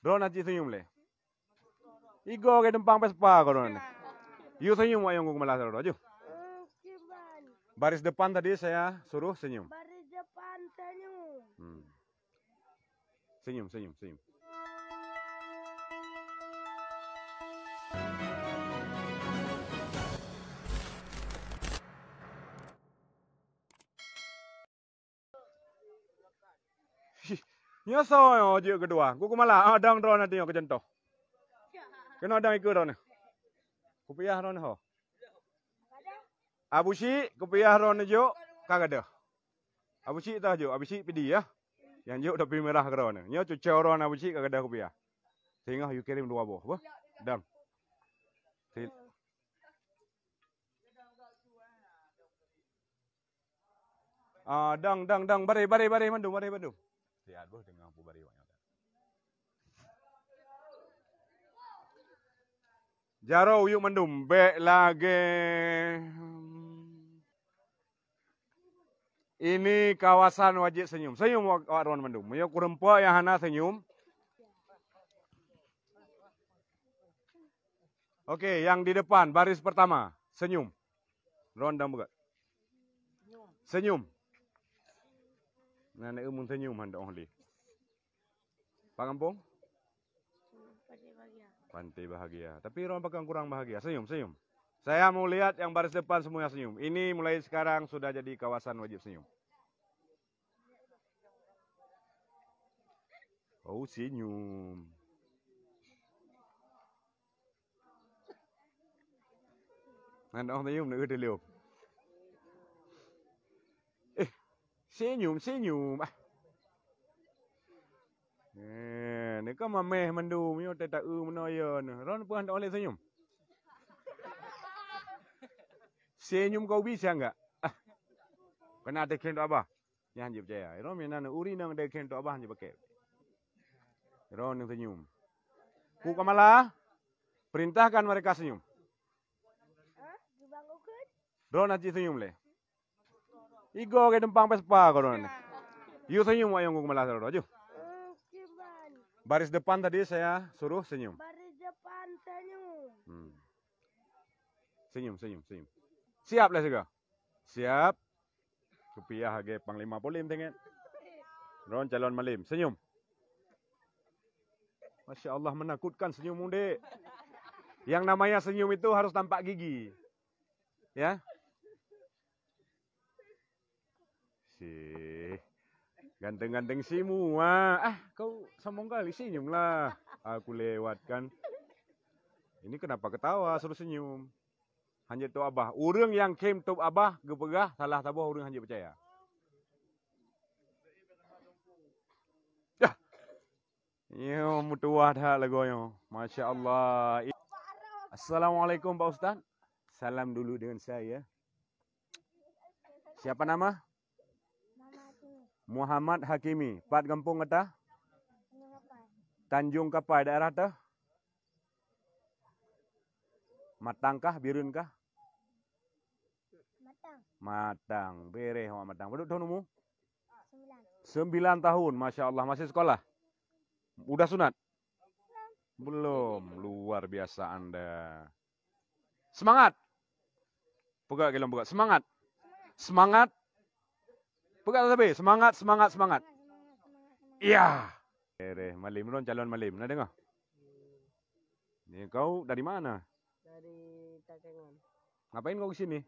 Ron aji senyum le. Igo ke dempang pespa kau ron. You senyum ayong ku malas ron aju. Baris depan tadi saya suruh senyum. Baris depan senyum. Senyum, senyum, senyum. Nyoso yo je kedua. Ku malah adang ron nanti yo kejentoh. Kena adang ikut ron. Kupiah ron ho. Abusi kupiah ron jo kagak ada. Abusi tah jo, abusi pidi ya. Yang jo tapi merah ron. Nyo cucau ron abusi kagak ada kupiah. Sehingga you kirim dua boh, boh. Dang. Dang, bare mandum. Lihat boh dengan pu bare banyak. Jaro yuk mandum, be lagi. Ini kawasan wajib senyum. Senyum wak ron mandum. Yo kurempa yang hana senyum. Oke, yang di depan baris pertama senyum. Ron dan buka. Senyum. Nenek umun senyum hendak orang li. Pak Kampung? Pantai bahagia. Tapi orang pegang kurang bahagia. Senyum. Saya mau lihat yang baris depan semuanya senyum. Ini mulai sekarang sudah jadi kawasan wajib senyum. Oh, senyum. Hendak orang senyum, nak udah liup. Senyum. Ni kan mameh mandum yo tak menoyo ni. Ron pun hendak oleh senyum. Senyum kau bisa enggak? Kena ada kento abah. Yang hanya percaya. Ron mina uri nang ada kento abah hanya pakai. Ron yang senyum. Ku kamala perintahkan mereka senyum. Ron aji senyum le. Igo ke dempang pespa kau ron. You senyum ayong ku malas ron aju. Baris depan tadi saya suruh senyum. Baris depan senyum. Senyum. Siap lah juga. Siap. Kupiah hage Panglima Polim tengen. Ron calon malim. Senyum. Masya Allah menakutkan senyum mude. Yang namanya senyum itu harus tampak gigi. Ya. Ganteng-ganteng semua. Kau sombong kali senyum lah. Aku lewatkan. Ini kenapa ketawa suruh senyum? Hanya tu abah. Urang yang kem tu abah gepegah salah tabah urang hanya percaya. Yo mutuah dah lagoyo. Masya Allah. Assalamualaikum Pak Ustaz. Salam dulu dengan saya. Siapa nama? Muhammad Hakimi. Pat kampung kata? Tanjung Kapai daerah tu? Matangkah, birunkah? Matang. Bereh awak matang. Berapa tahun umur? 9 tahun. Masya Allah. Masih sekolah? Udah sunat? Belum. Luar biasa Anda. Semangat. Pegak gelom pegak. Semangat. Pegak tapi semangat. Iya. Malim ron calon malim. Nak dengar? Ni kau dari mana? Dari Takengon. Ngapain kau ke sini?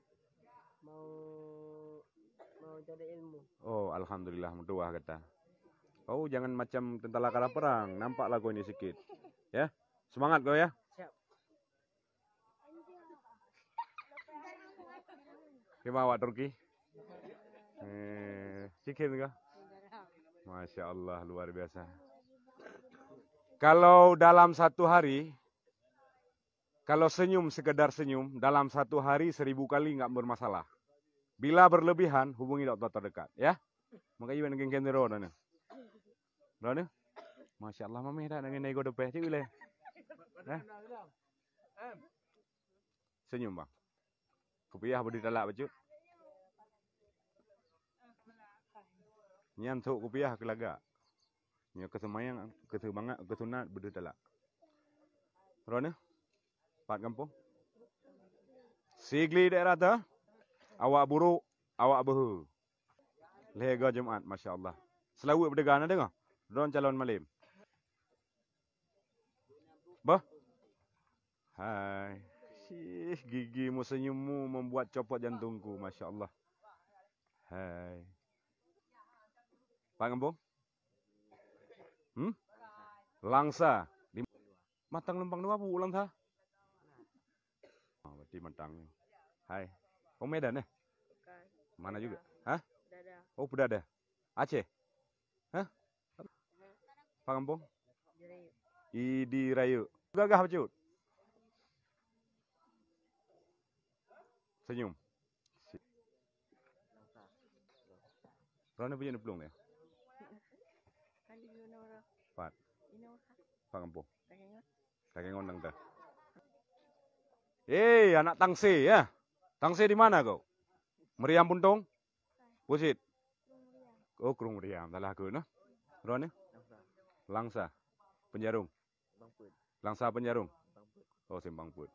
Mau cari ilmu. Oh, alhamdulillah mutuah kata. Kau jangan macam tentara kalah perang. Nampaklah kau ini sikit. Ya. Semangat kau ya. Siap. Gimana awak Turki? Sikit enggak? Masya Allah, luar biasa. Kalau dalam satu hari, kalau senyum sekedar senyum, dalam satu hari 1000 kali enggak bermasalah. Bila berlebihan, hubungi dokter terdekat. Ya. Makanya iwan geng kendero dana. Dana? Masya Allah, mami dah dengan nego dopeh cik boleh. Senyum bang. Kupiah berdiri talak baju. Nyantuk kupiah kelaga. Nya kesemayang, kesemangat, kesunat beda talak. Rona? Pat kampung. Sigli daerah ta? Awak buruk, awak behu. Lega Jumaat, Masya Allah. Selawat berdegan ada ngah? Ron calon malim. Bah? Hai. Gigimu senyummu membuat copot jantungku, Masya Allah. Hai. Pak Kampung? Langsa. Matang lempang dua bu ulang tha. Berarti matangnya. Hai. Kau Medan ya? Bukan. Mana juga? Hah? Dada. Oh, Pedada. Aceh? Hah? Pak Kampung? Jerayu. Idi Rayu. Gagah Cut. Senyum. Rona punya nepelung ya? Pat. Pak Kampung. Kakengon nang dah. Anak Tangse ya. Tangse di mana kau? Meriam Puntung? Pusit. Oh, Kerung Meriam. Salah aku no. Rona? Langsa. Penjarung. Langsa Penjarung. Oh, Simpang Put.